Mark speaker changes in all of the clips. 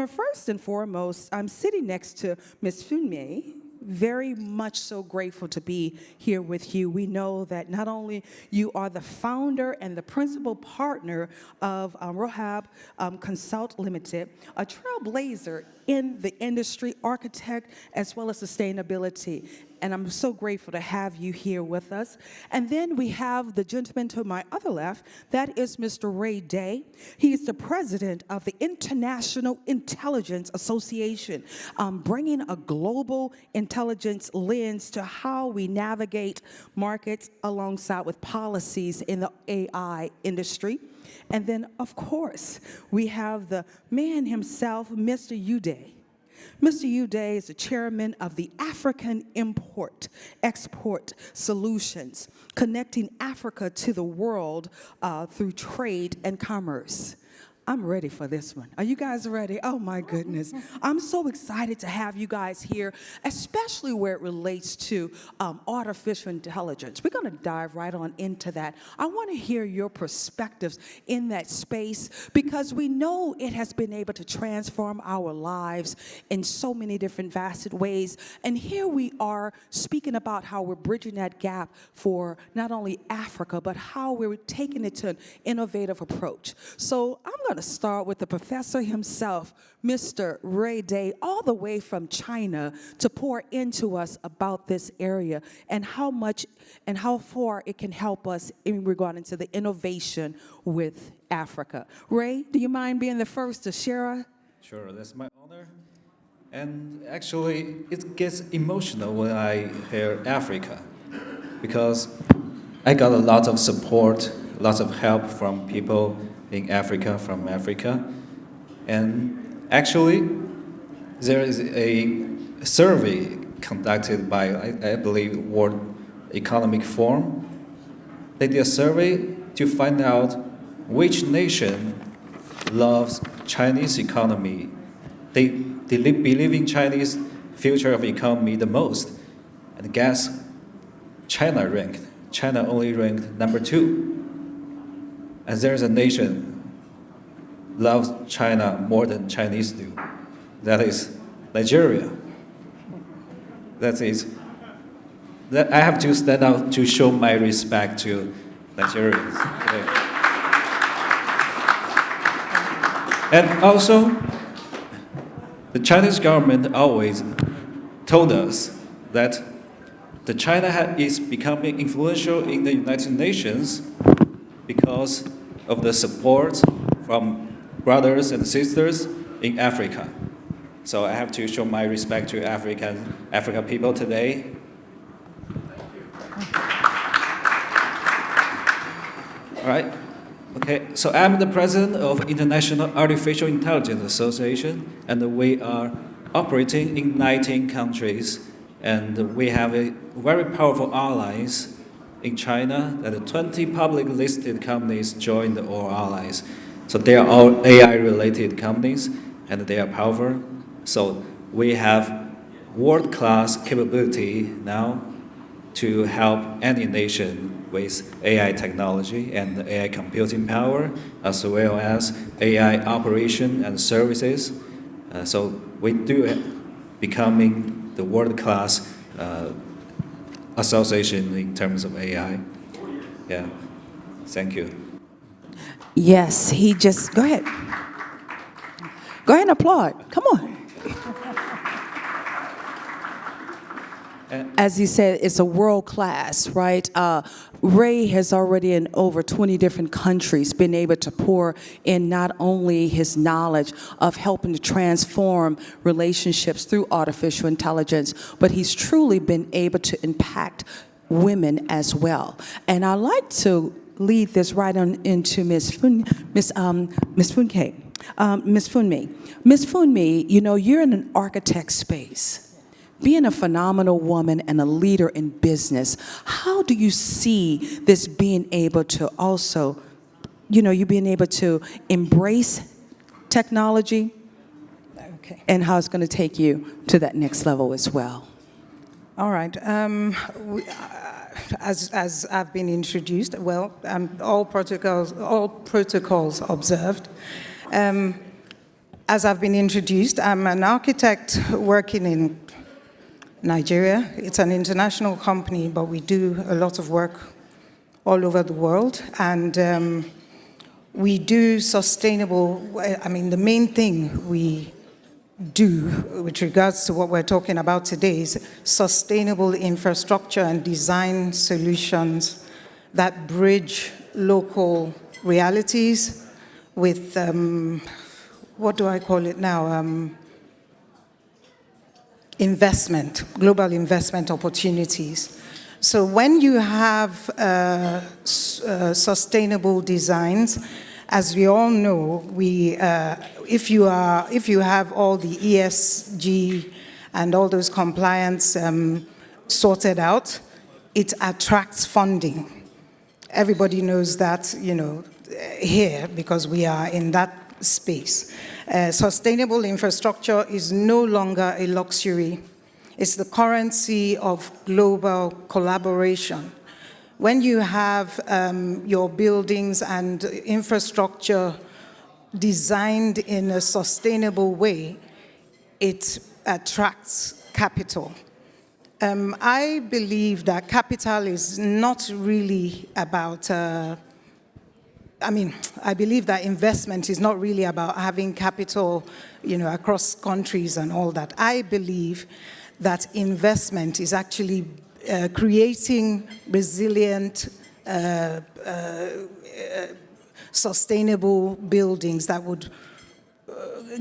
Speaker 1: First and foremost, I'm sitting next to Ms. Funmi. Very much so grateful to be here with you. We know that not only you are the founder and the principal partner of Rehob Consult Limited, a trailblazer in the industry, architect, as well as sustainability. And I'm so grateful to have you here with us. And then we have the gentleman to my other left, that is Mr. Ray Day. He is the president of the International Intelligence Association, bringing a global intelligence lens to how we navigate markets alongside with policies in the AI industry. And then, of course, we have the man himself, Mr. Udeh. Mr. Udeh is the chairman of the African Import-Export Solutions, connecting Africa to the world through trade and commerce. I'm ready for this one. Are you guys ready? Oh my goodness. I'm so excited to have you guys here, especially where it relates to artificial intelligence. We're gonna dive right on into that. I wanna hear your perspectives in that space because we know it has been able to transform our lives in so many different facet ways. And here we are speaking about how we're bridging that gap for not only Africa, but how we're taking it to an innovative approach. So I'm gonna start with the professor himself, Mr. Ray Day, all the way from China to pour into us about this area and how much and how far it can help us in regard to the innovation with Africa. Ray, do you mind being the first to share?
Speaker 2: Sure, that's my honor. And actually, it gets emotional when I hear Africa because I got a lot of support, lots of help from people in Africa, from Africa. And actually, there is a survey conducted by, I believe, World Economic Forum. They did a survey to find out which nation loves Chinese economy. They believe in Chinese future of economy the most. And guess, China only ranked number 2. And there's a nation loves China more than Chinese do. That is Nigeria. That is, that I have to stand out to show my respect to Nigerians today. And also, the Chinese government always told us that the China is becoming influential in the United Nations because of the support from brothers and sisters in Africa. So I have to show my respect to African people today. All right. Okay, so I'm the president of International Artificial Intelligence Association, and we are operating in 19 countries, and we have a very powerful allies in China, that 20 public listed companies joined our allies. So they are all AI-related companies, and they are powerful. So we have world-class capability now to help any nation with AI technology and AI computing power, as well as AI operation and services. So we do becoming the world-class association in terms of AI. Yeah, thank you.
Speaker 1: Yes, he just, go ahead. Go ahead and applaud, come on. As he said, it's a world class, right? Ray has already in over 20 different countries been able to pour in not only his knowledge of helping to transform relationships through artificial intelligence, but he's truly been able to impact women as well. And I'd like to lead this right on into Ms. Funmi. Ms. Funmi, you know, you're in an architect space. Being a phenomenal woman and a leader in business, how do you see this being able to also, you know, you being able to embrace technology, okay, and how it's going to take you to that next level as well?
Speaker 3: All right. As I've been introduced, well, all protocols observed. as I've been introduced, I'm an architect working in Nigeria. It's an international company, but we do a lot of work all over the world. And we do sustainable, the main thing we do with regards to what we're talking about today is sustainable infrastructure and design solutions that bridge local realities with, what do I call it now? Investment, global investment opportunities. So when you have sustainable designs, as we all know, if you have all the ESG and all those compliance sorted out, it attracts funding. Everybody knows that, here, because we are in that space. Sustainable infrastructure is no longer a luxury. It's the currency of global collaboration. When you have your buildings and infrastructure designed in a sustainable way, it attracts capital. I believe that capital is not really about, I believe that investment is not really about having capital, across countries and all that. I believe that investment is actually creating resilient, sustainable buildings that would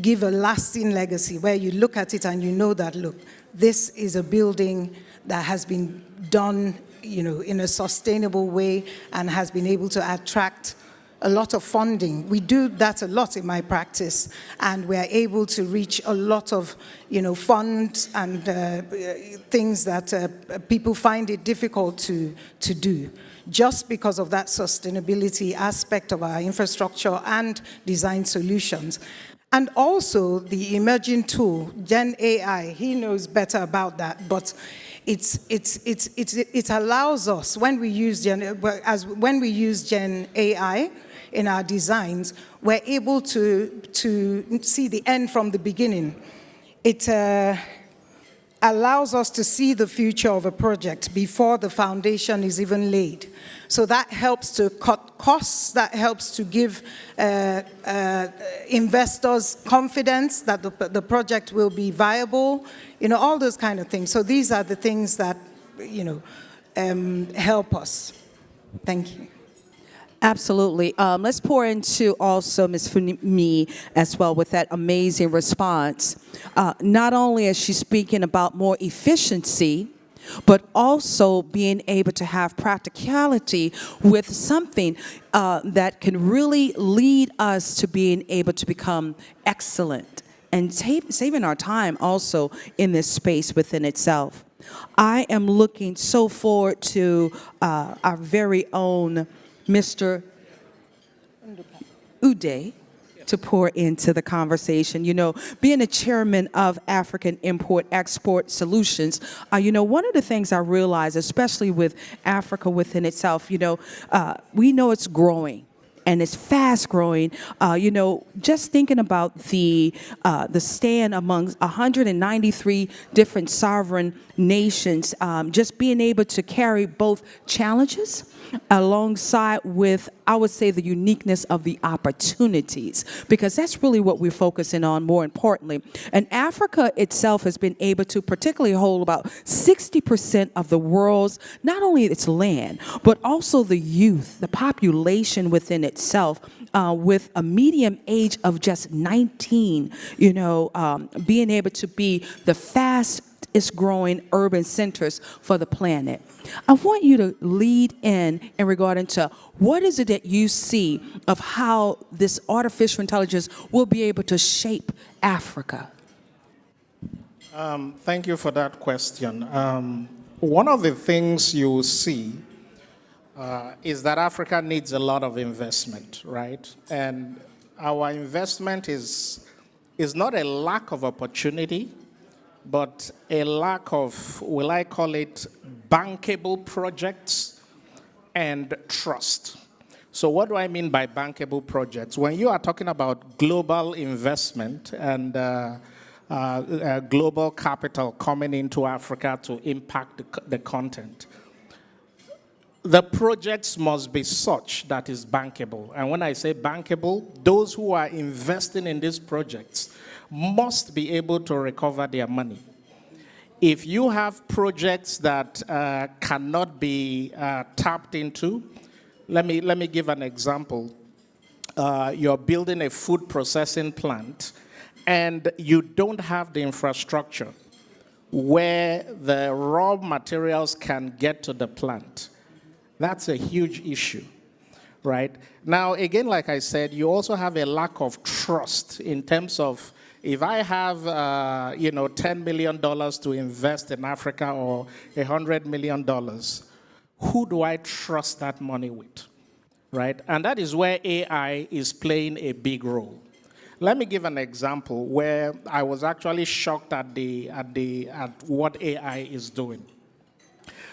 Speaker 3: give a lasting legacy, where you look at it and you know that, look, this is a building that has been done, in a sustainable way and has been able to attract a lot of funding. We do that a lot in my practice, and we're able to reach a lot of, funds and things that people find it difficult to do, just because of that sustainability aspect of our infrastructure and design solutions. And also the emerging tool, Gen AI, he knows better about that, but it allows us, when we use Gen AI in our designs, we're able to see the end from the beginning. It allows us to see the future of a project before the foundation is even laid. So that helps to cut costs, that helps to give investors confidence that the project will be viable, all those kind of things. So these are the things that, help us. Thank you.
Speaker 1: Absolutely. Let's pour into also Ms. Funmi as well with that amazing response. Not only is she speaking about more efficiency, but also being able to have practicality with something that can really lead us to being able to become excellent and saving our time also in this space within itself. I am looking so forward to our very own Mr. Udeh to pour into the conversation. Being a chairman of African Import-Export Solutions, one of the things I realize, especially with Africa within itself, we know it's growing. And it's fast growing. Just thinking about the stand amongst 193 different sovereign nations, just being able to carry both challenges alongside with, I would say, the uniqueness of the opportunities, because that's really what we're focusing on more importantly. And Africa itself has been able to particularly hold about 60% of the world's, not only its land, but also the youth, the population within itself, with a median age of just 19, being able to be the fastest growing urban centers for the planet. I want you to lead in regard to what is it that you see of how this artificial intelligence will be able to shape Africa?
Speaker 4: Thank you for that question. One of the things you see is that Africa needs a lot of investment, right? And our investment is not a lack of opportunity, but a lack of, will I call it, bankable projects and trust. So what do I mean by bankable projects? When you are talking about global investment and global capital coming into Africa to impact the content, the projects must be such that is bankable. And when I say bankable, those who are investing in these projects must be able to recover their money. If you have projects that cannot be tapped into, let me give an example. You're building a food processing plant, and you don't have the infrastructure where the raw materials can get to the plant. That's a huge issue, right? Now, again, like I said, you also have a lack of trust in terms of, if I have, $10 million to invest in Africa or $100 million, who do I trust that money with, right? And that is where AI is playing a big role. Let me give an example where I was actually shocked at what AI is doing.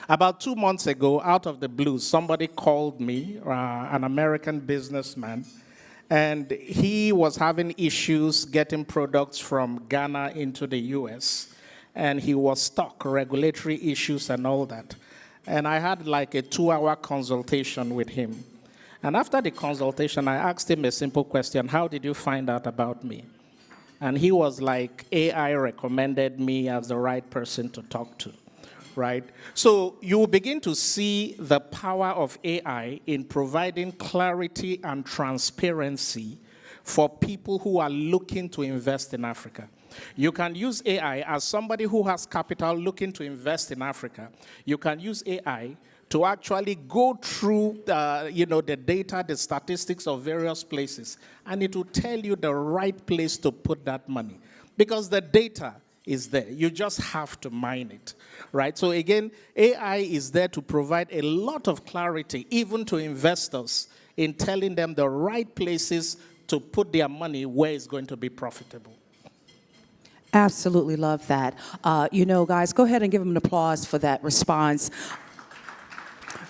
Speaker 4: About 2 months ago, out of the blue, somebody called me, an American businessman, and he was having issues getting products from Ghana into the US, and he was stuck, regulatory issues and all that. And I had like a 2-hour consultation with him. And after the consultation, I asked him a simple question: how did you find out about me? And he was like, AI recommended me as the right person to talk to. Right? So you will begin to see the power of AI in providing clarity and transparency for people who are looking to invest in Africa. You can use AI as somebody who has capital looking to invest in Africa. You can use AI to actually go through the data, the statistics of various places, and it will tell you the right place to put that money. Because the data is there. You just have to mine it, right? So again, AI is there to provide a lot of clarity, even to investors, in telling them the right places to put their money where it's going to be profitable.
Speaker 1: Absolutely love that. Guys, go ahead and give them an applause for that response.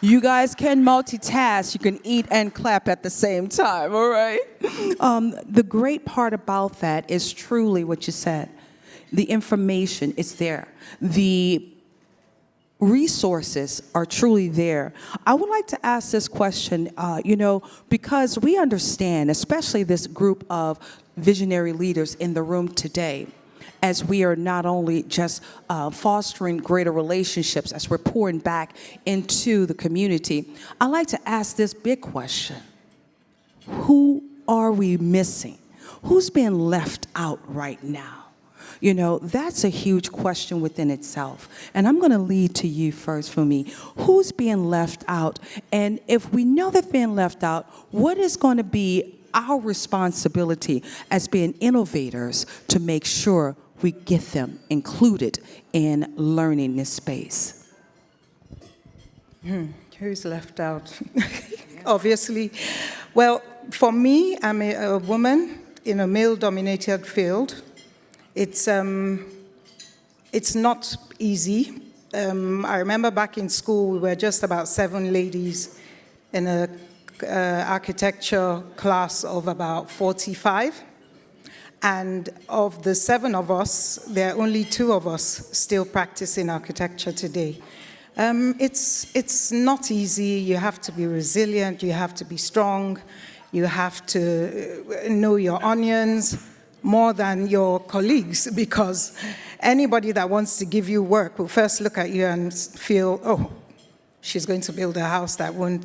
Speaker 1: You guys can multitask. You can eat and clap at the same time, all right? The great part about that is truly what you said. The information is there. The resources are truly there. I would like to ask this question, because we understand, especially this group of visionary leaders in the room today, as we are not only just fostering greater relationships, as we're pouring back into the community, I'd like to ask this big question. Who are we missing? Who's being left out right now? That's a huge question within itself. And I'm going to lead to you first, Funmi. Who's being left out? And if we know they're being left out, what is going to be our responsibility as being innovators to make sure we get them included in learning this space?
Speaker 3: Who's left out? Obviously. Well, for me, I'm a woman in a male-dominated field. It's not easy. I remember back in school, we were just about 7 ladies in an architecture class of about 45. And of the 7 of us, there are only 2 of us still practicing architecture today. It's not easy. You have to be resilient. You have to be strong. You have to know your onions more than your colleagues, because anybody that wants to give you work will first look at you and feel, oh, she's going to build a house that won't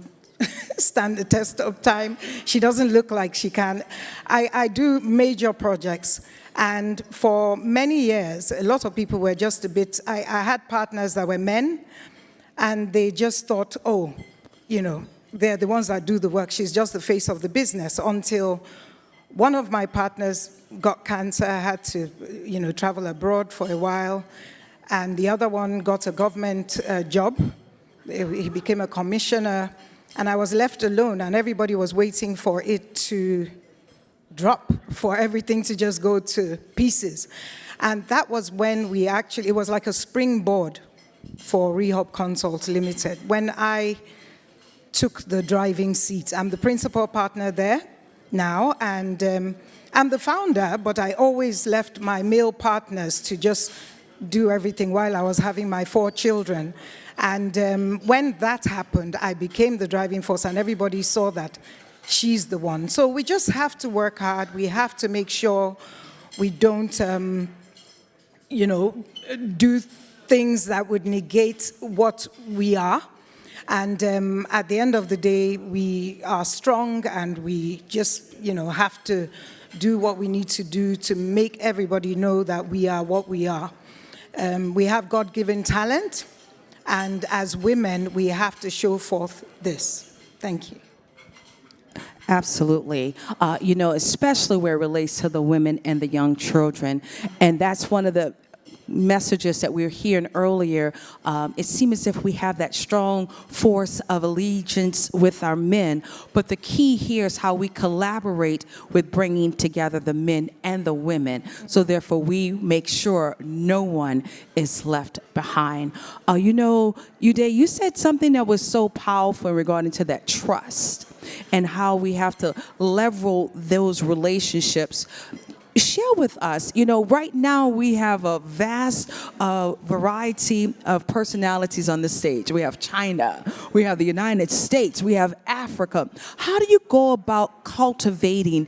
Speaker 3: stand the test of time. She doesn't look like she can. I do major projects, and for many years, a lot of people were just a bit, I had partners that were men, and they just thought, oh, they're the ones that do the work. She's just the face of the business, until one of my partners got cancer, had to, travel abroad for a while, and the other one got a government job. He became a commissioner, and I was left alone, and everybody was waiting for it to drop, for everything to just go to pieces. And that was when it was like a springboard for Rehob Consult Limited. When I took the driving seat. I'm the principal partner there now, and I'm the founder, but I always left my male partners to just do everything while I was having my 4 children. And when that happened, I became the driving force, and everybody saw that she's the one. So we just have to work hard. We have to make sure we don't, do things that would negate what we are. And at the end of the day, we are strong, and we just, have to do what we need to do to make everybody know that we are what we are. We have God-given talent, and as women, we have to show forth this. Thank you.
Speaker 1: Absolutely. Especially where it relates to the women and the young children. And that's one of the messages that we were hearing earlier. It seems as if we have that strong force of allegiance with our men, but the key here is how we collaborate with bringing together the men and the women. So therefore, we make sure no one is left behind. Udeh, you said something that was so powerful regarding to that trust and how we have to level those relationships. Share with us, right now we have a vast variety of personalities on the stage. We have China, we have the United States, we have Africa. How do you go about cultivating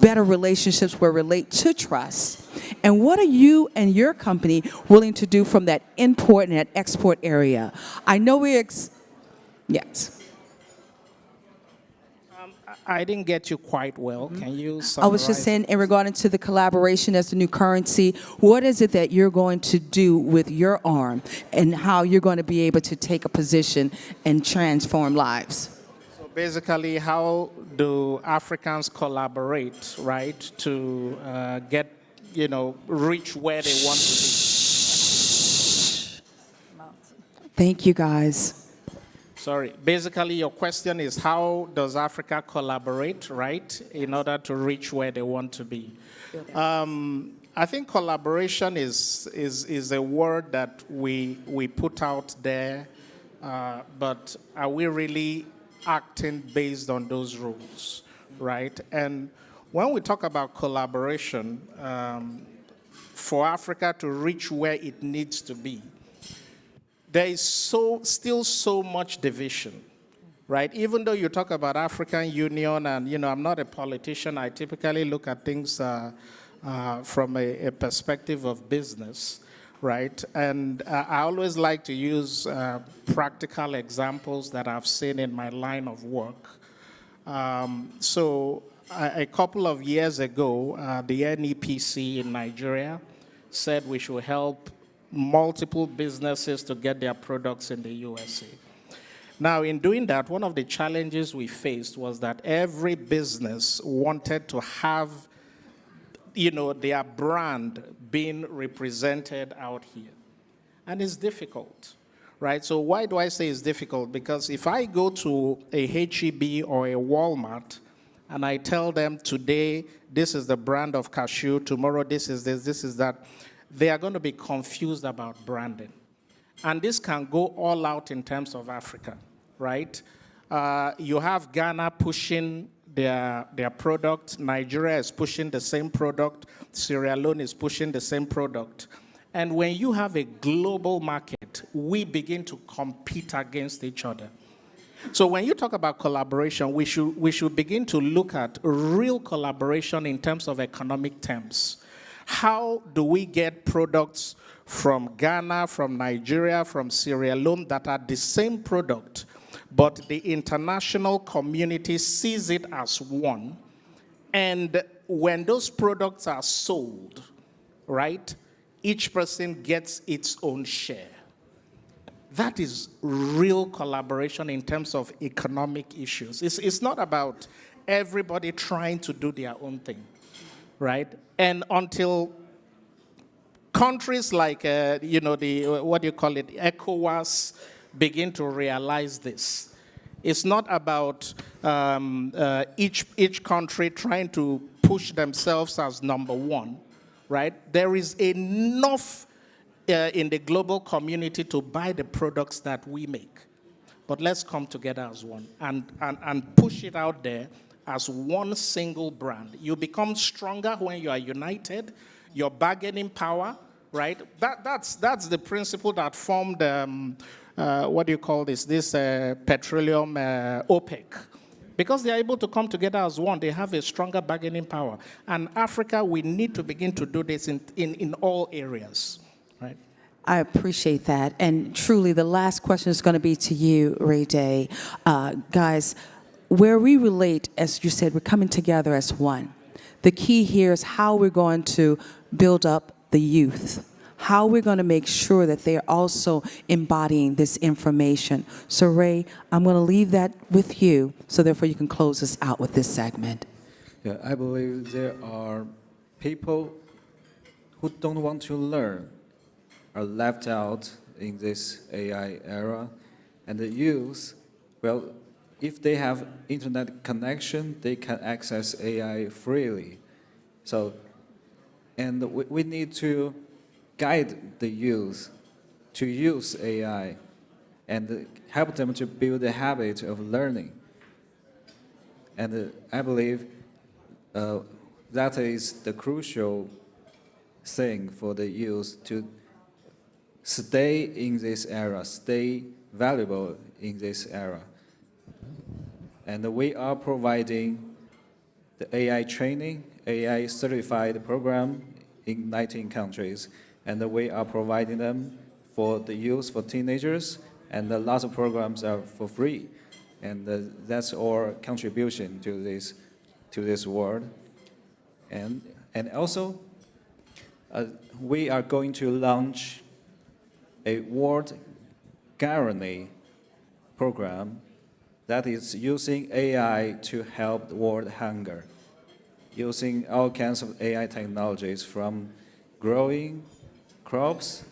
Speaker 1: better relationships where relate to trust? And what are you and your company willing to do from that import and that export area? I know yes.
Speaker 4: I didn't get you quite well. Can you summarize?
Speaker 1: I was just saying, in regarding to the collaboration as the new currency, what is it that you're going to do with your arm, and how you're going to be able to take a position and transform lives?
Speaker 4: So basically, how do Africans collaborate, right, to get, reach where they want to be?
Speaker 1: Thank you, guys.
Speaker 4: Sorry. Basically, your question is, how does Africa collaborate, right, in order to reach where they want to be? I think collaboration is a word that we put out there, but are we really acting based on those rules, right? And when we talk about collaboration, for Africa to reach where it needs to be, there is still so much division, right? Even though you talk about African Union, and I'm not a politician, I typically look at things from a perspective of business, right? And I always like to use practical examples that I've seen in my line of work. So a couple of years ago, the NEPC in Nigeria said we should help multiple businesses to get their products in the USA. Now, in doing that, one of the challenges we faced was that every business wanted to have, their brand being represented out here. And it's difficult, right? So why do I say it's difficult? Because if I go to a HEB or a Walmart and I tell them today, this is the brand of cashew, tomorrow this is this is that, they are going to be confused about branding. And this can go all out in terms of Africa, right? You have Ghana pushing their product. Nigeria is pushing the same product. Sierra Leone is pushing the same product. And when you have a global market, we begin to compete against each other. So when you talk about collaboration, we should begin to look at real collaboration in terms of economic terms. How do we get products from Ghana, from Nigeria, from Sierra Leone that are the same product, but the international community sees it as one? And when those products are sold, right, each person gets its own share. That is real collaboration in terms of economic issues. It's not about everybody trying to do their own thing, right? And until countries like, ECOWAS begin to realize this, it's not about each country trying to push themselves as number one, right? There is enough in the global community to buy the products that we make. but let's come together as one and push it out there as one single brand. You become stronger when you are united, your bargaining power, right? That's the principle that formed, what do you call this? This petroleum OPEC. Because they are able to come together as one, they have a stronger bargaining power. And Africa, we need to begin to do this in all areas, right?
Speaker 1: I appreciate that. And truly, the last question is going to be to you, Renee. Guys, where we relate, as you said, we're coming together as one. The key here is how we're going to build up the youth, how we're going to make sure that they're also embodying this information. So, Ray, I'm going to leave that with you, so therefore you can close us out with this segment.
Speaker 2: Yeah, I believe there are people who don't want to learn, are left out in this AI era, and the youth, well, if they have internet connection, they can access AI freely. So, and we need to guide the youth to use AI and help them to build the habit of learning. And I believe that is the crucial thing for the youth to stay in this era, stay valuable in this era. And we are providing the AI training, AI certified program in 19 countries. And we are providing them for the youth, for teenagers, and lots of programs are for free. And that's our contribution to this world. And also, we are going to launch a world guarantee program that is using AI to help world hunger, using all kinds of AI technologies from growing crops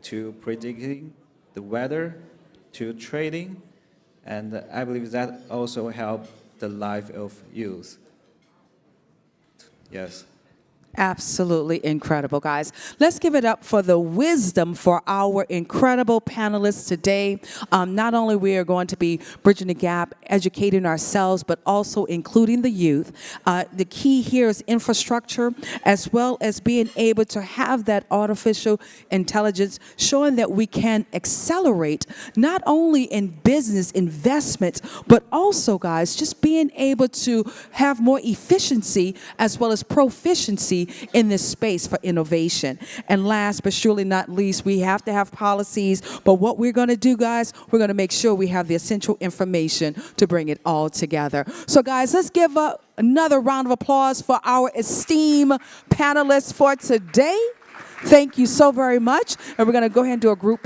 Speaker 2: to predicting the weather to trading, and I believe that also help the life of youth. Yes.
Speaker 1: Absolutely incredible, guys. Let's give it up for the wisdom for our incredible panelists today. Not only we are going to be bridging the gap, educating ourselves, but also including the youth. The key here is infrastructure, as well as being able to have that artificial intelligence, showing that we can accelerate not only in business investments, but also, guys, just being able to have more efficiency as well as proficiency in this space for innovation. And last but surely not least, we have to have policies, but what we're going to do, guys, we're going to make sure we have the essential information to bring it all together. So, guys, let's give up another round of applause for our esteemed panelists for today. Thank you so very much. And we're going to go ahead and do a group